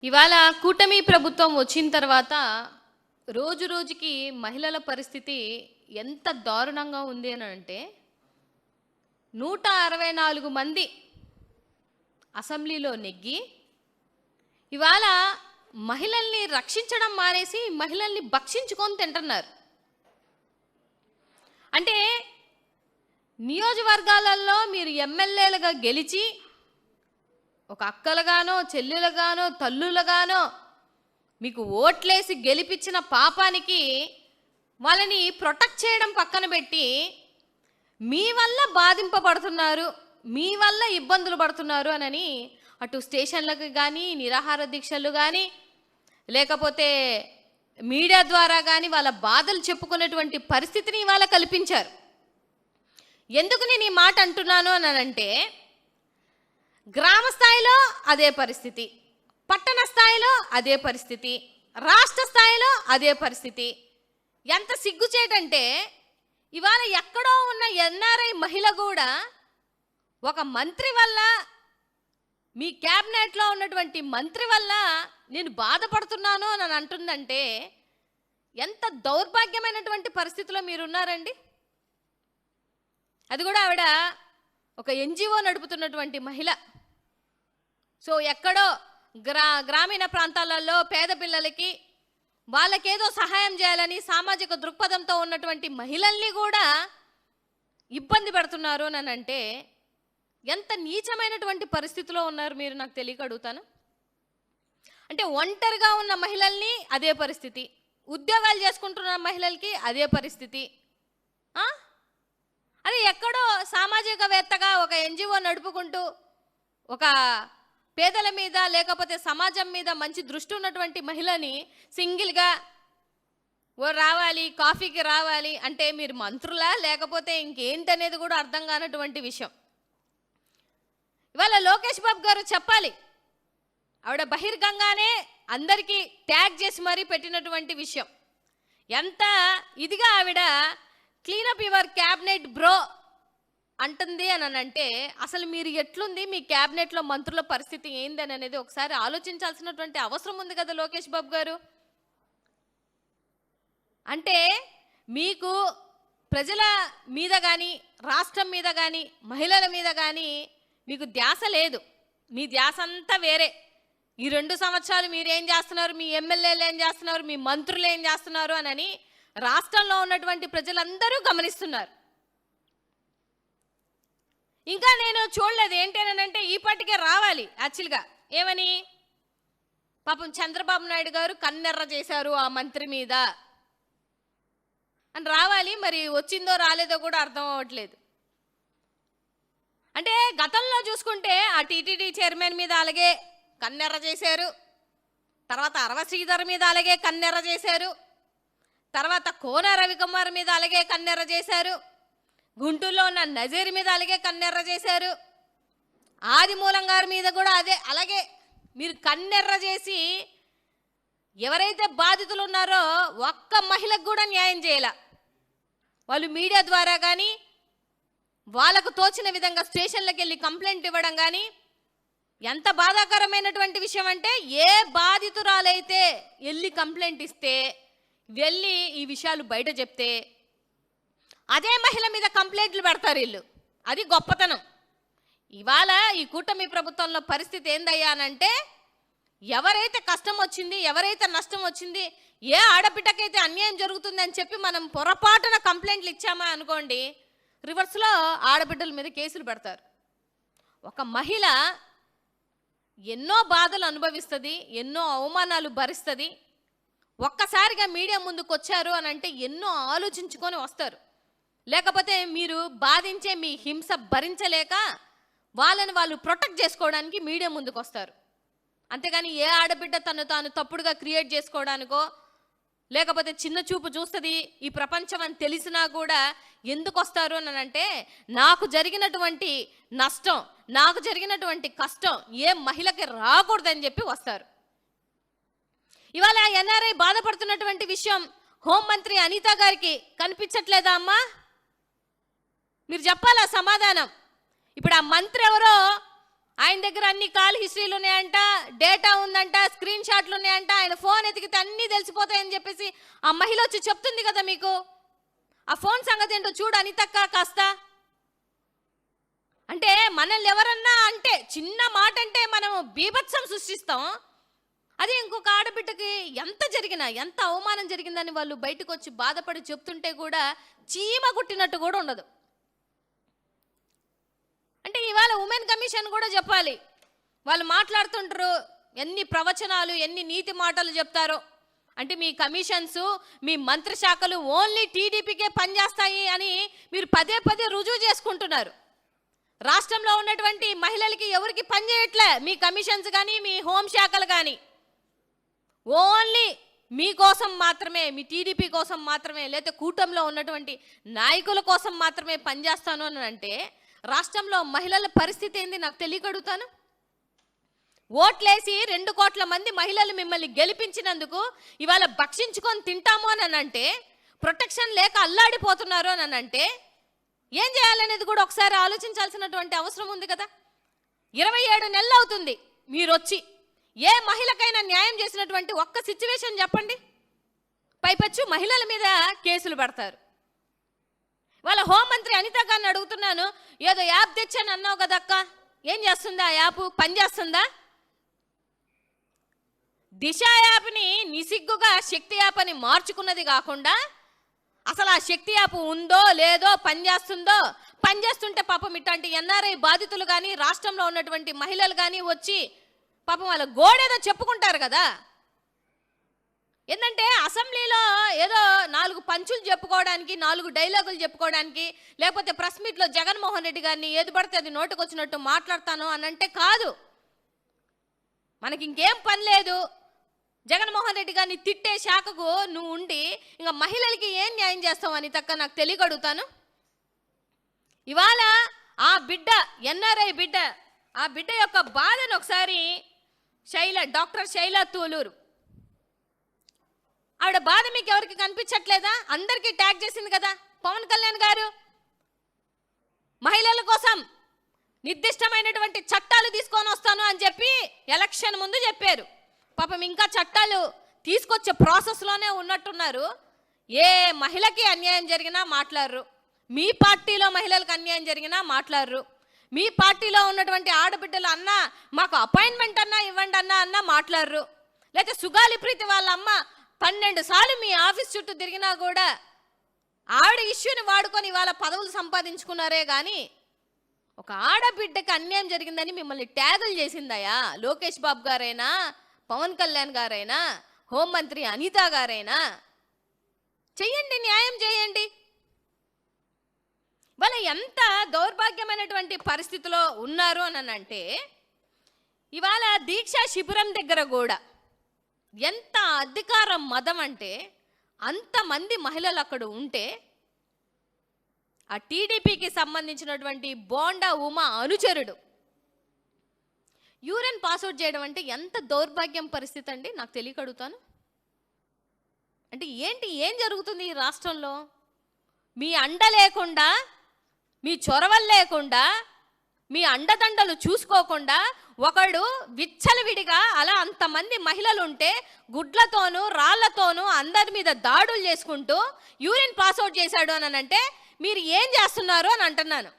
ఇవాళ కూటమి ప్రభుత్వం వచ్చిన తర్వాత రోజు రోజుకి మహిళల పరిస్థితి ఎంత దారుణంగా ఉంది అని అంటే 164 మంది అసెంబ్లీలో నెగ్గి ఇవాళ మహిళల్ని రక్షించడం మానేసి మహిళల్ని భక్షించుకొని తింటున్నారు. అంటే నియోజకవర్గాలలో మీరు ఎమ్మెల్యేలుగా గెలిచి ఒక అక్కలుగానో చెల్లెలుగానో తల్లులుగానో మీకు ఓట్లేసి గెలిపించిన పాపానికి వాళ్ళని ప్రొటెక్ట్ చేయడం పక్కన పెట్టి మీ వల్ల బాధింపబడుతున్నారు, మీ వల్ల ఇబ్బందులు పడుతున్నారు అని అటు స్టేషన్లకు కానీ నిరాహార దీక్షలు కానీ లేకపోతే మీడియా ద్వారా కానీ వాళ్ళ బాధలు చెప్పుకునేటువంటి పరిస్థితిని ఇవాళ కల్పించారు. ఎందుకు నేను ఈ మాట అంటున్నాను అని అంటే గ్రామ స్థాయిలో అదే పరిస్థితి, పట్టణ స్థాయిలో అదే పరిస్థితి, రాష్ట్ర స్థాయిలో అదే పరిస్థితి. ఎంత సిగ్గుచేటంటే ఇవాళ ఎక్కడో ఉన్న ఎన్ఆర్ఐ మహిళ కూడా ఒక మంత్రి వల్ల, మీ క్యాబినెట్లో ఉన్నటువంటి మంత్రి వల్ల నేను బాధపడుతున్నాను అని అంటుందంటే ఎంత దౌర్భాగ్యమైనటువంటి పరిస్థితిలో మీరున్నారండి. అది కూడా ఆవిడ ఒక ఎన్జిఓ నడుపుతున్నటువంటి మహిళ. సో ఎక్కడో గ్రామీణ ప్రాంతాలలో పేద పిల్లలకి వాళ్ళకేదో సహాయం చేయాలని సామాజిక దృక్పథంతో ఉన్నటువంటి మహిళల్ని కూడా ఇబ్బంది పెడుతున్నారు అని అంటే ఎంత నీచమైనటువంటి పరిస్థితిలో ఉన్నారు మీరు, నాకు తెలియక అడుగుతాను. అంటే ఒంటరిగా ఉన్న మహిళల్ని అదే పరిస్థితి, ఉద్యోగాలు చేసుకుంటున్న మహిళలకి అదే పరిస్థితి. అది ఎక్కడో సామాజికవేత్తగా ఒక ఎన్జిఓ నడుపుకుంటూ ఒక పేదల మీద లేకపోతే సమాజం మీద మంచి దృష్టి ఉన్నటువంటి మహిళని సింగిల్గా రావాలి, కాఫీకి రావాలి అంటే మీరు మంత్రులా లేకపోతే ఇంకేంటనేది కూడా అర్థం కానటువంటి విషయం. ఇవాళ లోకేష్ బాబు గారు చెప్పాలి, ఆవిడ బహిర్గంగానే అందరికీ ట్యాగ్ చేసి మరీ పెట్టినటువంటి విషయం. ఎంత ఇదిగా ఆవిడ క్లీనప్ యువర్ క్యాబినెట్ బ్రో అంటుంది అని అంటే అసలు మీరు ఎట్లుంది, మీ క్యాబినెట్లో మంత్రుల పరిస్థితి ఏందని అనేది ఒకసారి ఆలోచించాల్సినటువంటి అవసరం ఉంది కదా లోకేష్ బాబు గారు. అంటే మీకు ప్రజల మీద కానీ రాష్ట్రం మీద కానీ మహిళల మీద కానీ మీకు ధ్యాస లేదు, మీ ధ్యాస అంతా వేరే. ఈ 2 సంవత్సరాలు మీరేం చేస్తున్నారు, మీ ఎమ్మెల్యేలు ఏం చేస్తున్నారు, మీ మంత్రులు ఏం చేస్తున్నారు అని రాష్ట్రంలో ఉన్నటువంటి ప్రజలందరూ గమనిస్తున్నారు. ఇంకా నేను చూడలేదు ఏంటేనంటే ఈపాటికే రావాలి యాక్చువల్గా. ఏమని పాపం చంద్రబాబు నాయుడు గారు కన్నెర్ర చేశారు ఆ మంత్రి మీద అని రావాలి. మరి వచ్చిందో రాలేదో కూడా అర్థం అవ్వట్లేదు. అంటే గతంలో చూసుకుంటే ఆ టీటీడీ చైర్మన్ మీద అలాగే కన్నెర్ర చేశారు, తర్వాత అరవ శ్రీధర్ మీద అలాగే కన్నెర్ర చేశారు, తర్వాత కోన రవికుమార్ మీద అలాగే కన్నెర్ర చేశారు, గుంటూరులో ఉన్న నజీర్ మీద అలాగే కన్నెర్ర చేశారు, ఆదిమూలం గారి మీద కూడా అలాగే మీరు కన్నెర్ర చేసి ఎవరైతే బాధితులు ఉన్నారో ఒక్క మహిళకు కూడా న్యాయం చేయాల. వాళ్ళు మీడియా ద్వారా కానీ వాళ్ళకు తోచిన విధంగా స్టేషన్లకు వెళ్ళి కంప్లైంట్ ఇవ్వడం కానీ ఎంత బాధాకరమైనటువంటి విషయం అంటే ఏ బాధితురాలైతే వెళ్ళి కంప్లైంట్ ఇస్తే వెళ్ళి ఈ విషయాలు బయట చెప్తే అదే మహిళ మీద కంప్లైంట్లు పెడతారు వీళ్ళు. అది గొప్పతనం. ఇవాళ ఈ కూటమి ప్రభుత్వంలో పరిస్థితి ఏందయ్యానంటే ఎవరైతే కష్టం వచ్చింది, ఎవరైతే నష్టం వచ్చింది, ఏ ఆడబిడ్డకైతే అన్యాయం జరుగుతుంది అని చెప్పి మనం పొరపాటున కంప్లైంట్లు ఇచ్చామా అనుకోండి, రివర్స్లో ఆడబిడ్డల మీద కేసులు పెడతారు. ఒక మహిళ ఎన్నో బాధలు అనుభవిస్తుంది, ఎన్నో అవమానాలు భరిస్తుంది. ఒక్కసారిగా మీడియా ముందుకు వచ్చారు అని అంటే ఎన్నో ఆలోచించుకొని వస్తారు. లేకపోతే మీరు బాధించే మీ హింస భరించలేక వాళ్ళని వాళ్ళు ప్రొటెక్ట్ చేసుకోవడానికి మీడియా ముందుకు వస్తారు. అంతేగాని ఏ ఆడబిడ్డ తను తాను తప్పుడుగా క్రియేట్ చేసుకోవడానికో లేకపోతే చిన్న చూపు చూస్తుంది ఈ ప్రపంచం అని తెలిసినా కూడా ఎందుకు వస్తారు అని అంటే నాకు జరిగినటువంటి నష్టం, నాకు జరిగినటువంటి కష్టం ఏ మహిళకి రాకూడదని చెప్పి వస్తారు. ఇవాళ ఎన్ఆర్ఐ బాధపడుతున్నటువంటి విషయం హోంమంత్రి అనిత గారికి కనిపించట్లేదా అమ్మా? మీరు చెప్పాలా సమాధానం. ఇప్పుడు ఆ మంత్రి ఎవరో ఆయన దగ్గర అన్ని కాల్ హిస్టరీలు ఉన్నాయంట, డేటా ఉందంట, స్క్రీన్ షాట్లు ఉన్నాయంట, ఆయన ఫోన్ ఎతికితే అన్నీ తెలిసిపోతాయని చెప్పేసి ఆ మహిళ వచ్చి చెప్తుంది కదా మీకు. ఆ ఫోన్ సంగతి ఏంటో చూడు అనితక్క కాస్త. అంటే మనల్ని ఎవరన్నా అంటే చిన్న మాట అంటే మనం బీభత్సం సృష్టిస్తాం. అదే ఇంకొక ఆడబిడ్డకి ఎంత జరిగినా, ఎంత అవమానం జరిగిందని వాళ్ళు బయటకు వచ్చి బాధపడి చెప్తుంటే కూడా చీమ కుట్టినట్టు కూడా ఉండదు. అంటే ఇవాళ ఉమెన్ కమిషన్ కూడా చెప్పాలి. వాళ్ళు మాట్లాడుతుంటారు, ఎన్ని ప్రవచనాలు, ఎన్ని నీతి మాటలు చెప్తారో. అంటే మీ కమిషన్స్, మీ మంత్రి శాఖలు ఓన్లీ టీడీపీకే పనిచేస్తాయి అని మీరు పదే పదే రుజువు చేసుకుంటున్నారు. రాష్ట్రంలో ఉన్నటువంటి మహిళలకి ఎవరికి పని చేయట్లే మీ కమిషన్స్ కానీ, మీ హోంశాఖలు కానీ. ఓన్లీ మీకోసం మాత్రమే, మీ టీడీపీ కోసం మాత్రమే, లేకపోతే కూటమిలో ఉన్నటువంటి నాయకుల కోసం మాత్రమే పనిచేస్తాను అని అంటే రాష్ట్రంలో మహిళల పరిస్థితి ఏంది నాకు తెలియకడుగుతాను. ఓట్లేసి 2 కోట్ల మంది మహిళలు మిమ్మల్ని గెలిపించినందుకు ఇవాళ భక్షించుకొని తింటాము అని అంటే, ప్రొటెక్షన్ లేక అల్లాడిపోతున్నారు అని అంటే ఏం చేయాలనేది కూడా ఒకసారి ఆలోచించాల్సినటువంటి అవసరం ఉంది కదా. 27 నెలలు అవుతుంది మీరు వచ్చి. ఏ మహిళకైనా న్యాయం చేసినటువంటి ఒక్క సిచ్యువేషన్ చెప్పండి. పైపచ్చు మహిళల మీద కేసులు పెడతారు. వాళ్ళ హోంమంత్రి అనిత గారిని అడుగుతున్నాను, ఏదో యాప్ తెచ్చాను అన్నావు కదా అక్క, ఏం చేస్తుందా ఆ యాప్? పని చేస్తుందా? దిశ యాప్ని నిసిగ్గుగా శక్తి యాప్ అని మార్చుకున్నది కాకుండా అసలు ఆ శక్తి యాప్ ఉందో లేదో, పనిచేస్తుంటే పాపం ఇట్లాంటి ఎన్ఆర్ఐ బాధితులు కానీ, రాష్ట్రంలో ఉన్నటువంటి మహిళలు కానీ వచ్చి పాపం వాళ్ళ గోడేదో చెప్పుకుంటారు కదా. ఏంటంటే అసెంబ్లీలో ఏదో 4 పంచులు చెప్పుకోవడానికి, 4 డైలాగులు చెప్పుకోవడానికి, లేకపోతే ప్రెస్ మీట్లో జగన్మోహన్ రెడ్డి గారిని ఏది పడితే అది నోటుకొచ్చినట్టు మాట్లాడతాను అని అంటే కాదు. మనకి ఇంకేం పని లేదు. జగన్మోహన్ రెడ్డి గారిని తిట్టే శాఖకు నువ్వు ఉండి ఇంకా మహిళలకి ఏం న్యాయం చేస్తావు అని తక్క నాకు తెలియగడుగుతాను. ఇవాళ ఆ బిడ్డ, ఎన్ఆర్ఐ బిడ్డ, ఆ బిడ్డ యొక్క బాధను ఒకసారి డాక్టర్ శైల తూలూరు ఆవిడ బాధ మీకు ఎవరికి కనిపించట్లేదా? అందరికీ ట్యాగ్ చేసింది కదా పవన్ కళ్యాణ్ గారు. మహిళల కోసం నిర్దిష్టమైనటువంటి చట్టాలు తీసుకొని వస్తాను అని చెప్పి ఎలక్షన్ ముందు చెప్పారు. పాపం ఇంకా చట్టాలు తీసుకొచ్చే ప్రాసెస్లోనే ఉన్నట్టున్నారు. ఏ మహిళకి అన్యాయం జరిగినా మాట్లాడరు. మీ పార్టీలో మహిళలకు అన్యాయం జరిగినా మాట్లాడరు. మీ పార్టీలో ఉన్నటువంటి ఆడబిడ్డలు అన్నా మాకు అపాయింట్మెంట్ అన్నా ఇవ్వండి అన్నా మాట్లాడరు. లేకపోతే సుగాలి ప్రీతి వాళ్ళ అమ్మ 12 సార్లు మీ ఆఫీస్ చుట్టూ తిరిగినా కూడా ఆవిడ ఇష్యూని వాడుకొని ఇవాళ పదవులు సంపాదించుకున్నారే కానీ ఒక ఆడబిడ్డకి అన్యాయం జరిగిందని మిమ్మల్ని ట్యాగులు చేసిందయా లోకేష్ బాబు గారైనా, పవన్ కళ్యాణ్ గారైనా, హోంమంత్రి అనిత గారైనా? చెయ్యండి, న్యాయం చేయండి. వాళ్ళ ఎంత దౌర్భాగ్యమైనటువంటి పరిస్థితిలో ఉన్నారు అని అంటే ఇవాళ దీక్షా శిబిరం దగ్గర కూడా ఎంత అధికార మదం అంటే అంతమంది మహిళలు అక్కడ ఉంటే ఆ టీడీపీకి సంబంధించినటువంటి బోండా ఉమా అనుచరుడు యూరిన్ పాస్అవుట్ చేయడం అంటే ఎంత దౌర్భాగ్యం పరిస్థితి అండి నాకు తెలియకడుగుతాను. అంటే ఏం జరుగుతుంది ఈ రాష్ట్రంలో? మీ అండ లేకుండా, మీ చొరవలు లేకుండా, మీ అండదండలు చూసుకోకుండా ఒకడు విచ్చలవిడిగా అలా అంతమంది మహిళలు ఉంటే గుడ్లతోనూ రాళ్లతోనూ అందరి మీద దాడులు చేసుకుంటూ యూరిన్ పాస్అవుట్ చేశాడు అని అంటే మీరు ఏం చేస్తున్నారు అని అంటున్నాను.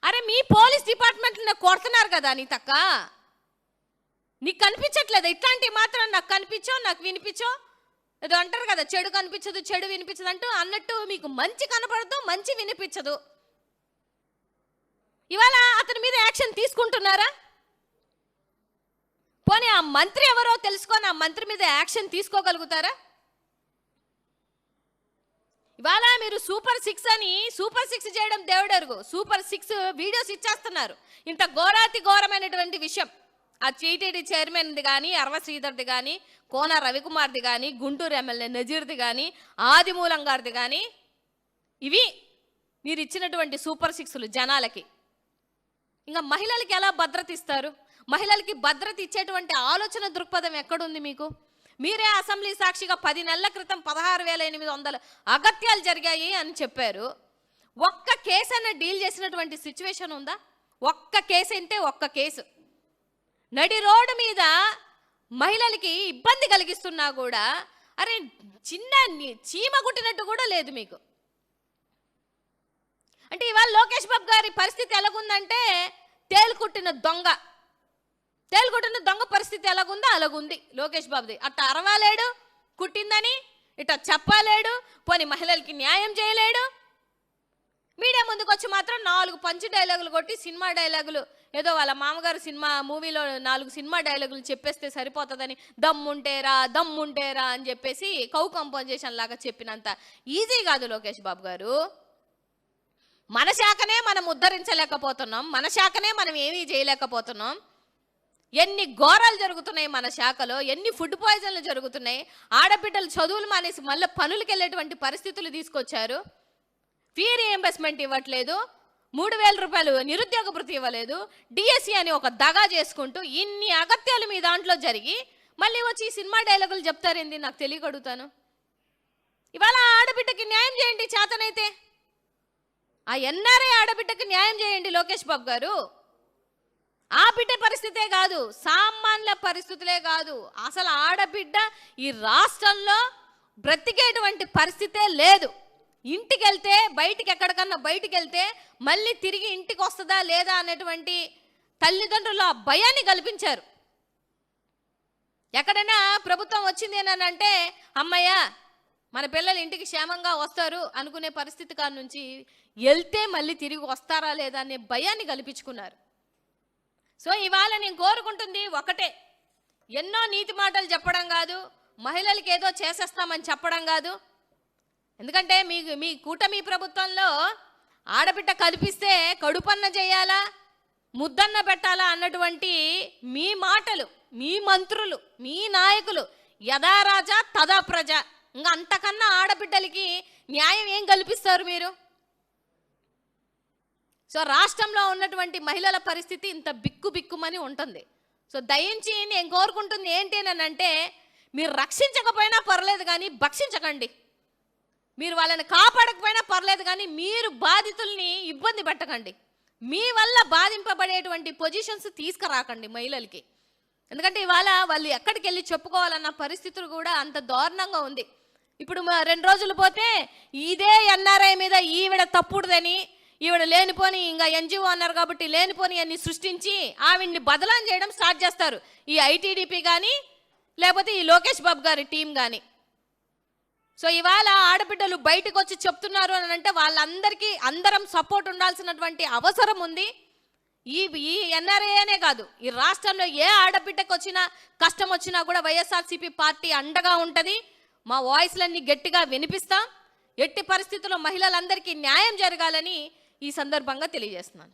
అరే మీ పోలీస్ డిపార్ట్మెంట్లో కొడుతున్నారు కదా నీతక్క, నీకు కనిపించట్లేదు? ఇట్లాంటివి మాత్రం నాకు కనిపించో, నాకు వినిపించో, ఏదో అంటారు కదా చెడు కనిపించదు చెడు వినిపించదు అంటూ అన్నట్టు మీకు మంచి కనపడదు, మంచి వినిపించదు. ఇవాళ అతని మీద యాక్షన్ తీసుకుంటున్నారా? పోనీ ఆ మంత్రి ఎవరో తెలుసుకొని ఆ మంత్రి మీద యాక్షన్ తీసుకోగలుగుతారా? ఇవాళ మీరు సూపర్ 6 అని సూపర్ 6 చేయడం దేవుడెరుగు. సూపర్ 6 వీడియోస్ ఇచ్చేస్తున్నారు. ఇంత ఘోరమైనటువంటి విషయం ఆ టీటీడీ చైర్మన్ది కానీ, అరవ శ్రీధర్ది కానీ, కోన రవికుమార్ది కానీ, గుంటూరు ఎమ్మెల్యే నజీర్ది కానీ, ఆదిమూలం గారిది కానీ, ఇవి మీరు ఇచ్చినటువంటి సూపర్ 6లు జనాలకి. ఇంకా మహిళలకి ఎలా భద్రత ఇస్తారు? మహిళలకి భద్రత ఇచ్చేటువంటి ఆలోచన దృక్పథం ఎక్కడుంది మీకు? మీరే అసెంబ్లీ సాక్షిగా 10 నెలల క్రితం 16,800 అగత్యాలు జరిగాయి అని చెప్పారు. ఒక్క కేసు అన్న డీల్ చేసినటువంటి సిచ్యువేషన్ ఉందా? ఒక్క కేసు అంటే ఒక్క కేసు. నడి రోడ్డు మీద మహిళలకి ఇబ్బంది కలిగిస్తున్నా కూడా అరే చిన్న చీమ కుట్టినట్టు కూడా లేదు మీకు. అంటే ఇవాళ లోకేష్ బాబు గారి పరిస్థితి ఎలాగుందంటే తేలుకుట్టిన దొంగ పరిస్థితి ఎలాగుందో అలాగుంది లోకేష్ బాబుది. అట్ట అరవాలేడు కుట్టిందని, ఇట్ట చెప్పలేడు, పోనీ మహిళలకి న్యాయం చేయలేడు. మీడియా ముందుకు వచ్చి మాత్రం 4 పంచ్ డైలాగులు కొట్టి సినిమా డైలాగులు, ఏదో వాళ్ళ మామగారు మూవీలో 4 సినిమా డైలాగులు చెప్పేస్తే సరిపోతుందని దమ్ముంటేరా అని చెప్పేసి కంపోజిషన్ లాగా చెప్పినంత ఈజీ కాదు లోకేష్ బాబు గారు. మన శాఖనే మనం ఉద్ధరించలేకపోతున్నాం, మన శాఖనే మనం ఏమీ చేయలేకపోతున్నాం. ఎన్ని ఘోరాలు జరుగుతున్నాయి మన శాఖలో, ఎన్ని ఫుడ్ పాయిజన్లు జరుగుతున్నాయి. ఆడబిడ్డలు చదువులు మానేసి మళ్ళీ పనులకు వెళ్ళేటువంటి పరిస్థితులు తీసుకొచ్చారు. ఫీ రీఎంబర్స్మెంట్ ఇవ్వట్లేదు, 3000 రూపాయలు నిరుద్యోగ భృతి ఇవ్వలేదు, డిఎస్సి అని ఒక దగా చేసుకుంటూ ఇన్ని అగత్యాలు మీ దాంట్లో జరిగి మళ్ళీ వచ్చి సినిమా డైలాగులు చెప్తారేంది నాకు తెలియగడుగుతాను. ఇవాళ ఆడబిడ్డకి న్యాయం చేయండి చేతనైతే. ఆ ఎన్ఆర్ఐ ఆడబిడ్డకి న్యాయం చేయండి లోకేష్ బాబు గారు. ఆ బిడ్డ పరిస్థితే కాదు, సామాన్య పరిస్థితులే కాదు, అసలు ఆడబిడ్డ ఈ రాష్ట్రంలో బ్రతికేటువంటి పరిస్థితే లేదు. ఇంటికి వెళ్తే ఎక్కడికన్నా బయటికి వెళ్తే మళ్ళీ తిరిగి ఇంటికి వస్తుందా లేదా అనేటువంటి తల్లిదండ్రులు ఆ భయాన్ని కల్పించారు. ఎక్కడైనా ప్రభుత్వం వచ్చింది అంటే అమ్మయ్య మన పిల్లలు ఇంటికి క్షేమంగా వస్తారు అనుకునే పరిస్థితి కాడి నుంచి వెళ్తే మళ్ళీ తిరిగి వస్తారా లేదా అనే భయాన్ని కల్పించుకున్నారు. సో ఇవాళ నేను కోరుకుంటుంది ఒకటే, ఎన్నో నీతి మాటలు చెప్పడం కాదు, మహిళలకి ఏదో చేసేస్తామని చెప్పడం కాదు. ఎందుకంటే మీ కూటమి ప్రభుత్వంలో ఆడబిడ్డ కల్పిస్తే కడుపన్న చేయాలా, ముద్దన్న పెట్టాలా అన్నటువంటి మీ మాటలు, మీ మంత్రులు, మీ నాయకులు యథా రాజా తదా ప్రజ. ఇంకా అంతకన్నా ఆడబిడ్డలకి న్యాయం ఏం కల్పిస్తారు మీరు? సో రాష్ట్రంలో ఉన్నటువంటి మహిళల పరిస్థితి ఇంత బిక్కుమని ఉంటుంది. సో దయించి నేను కోరుకుంటుంది ఏంటి అని అంటే, మీరు రక్షించకపోయినా పర్లేదు కానీ భక్షించకండి, మీరు వాళ్ళని కాపాడకపోయినా పర్లేదు కానీ మీరు బాధితుల్ని ఇబ్బంది పెట్టకండి, మీ వల్ల బాధింపబడేటువంటి పొజిషన్స్ తీసుకురాకండి మహిళలకి. ఎందుకంటే ఇవాళ వాళ్ళు ఎక్కడికి వెళ్ళి చెప్పుకోవాలన్న పరిస్థితులు కూడా అంత దారుణంగా ఉంది. ఇప్పుడు 2 రోజులు పోతే ఇదే ఎన్ఆర్ఐ మీద ఈవిడ తప్పుడుదని, ఈవిడ లేనిపోని ఇంకా ఎన్జిఓ అన్నారు కాబట్టి లేనిపోని అన్ని సృష్టించి ఆవిడ్ని బదలాం చేయడం స్టార్ట్ చేస్తారు ఈ ఐటీడీపీ కానీ లేకపోతే ఈ లోకేష్ బాబు గారి టీం కానీ. సో ఇవాళ ఆడబిడ్డలు బయటకు వచ్చి చెప్తున్నారు అని అంటే వాళ్ళందరికీ అందరం సపోర్ట్ ఉండాల్సినటువంటి అవసరం ఉంది. ఈ ఎన్ఆర్ఏనే కాదు, ఈ రాష్ట్రంలో ఏ ఆడబిడ్డకు వచ్చినా కష్టం వచ్చినా కూడా వైఎస్ఆర్సీపీ పార్టీ అండగా ఉంటుంది. మా వాయిస్లన్నీ గట్టిగా వినిపిస్తాం. ఎట్టి పరిస్థితుల్లో మహిళలందరికీ న్యాయం జరగాలని ఈ సందర్భంగా తెలియజేస్తున్నాను.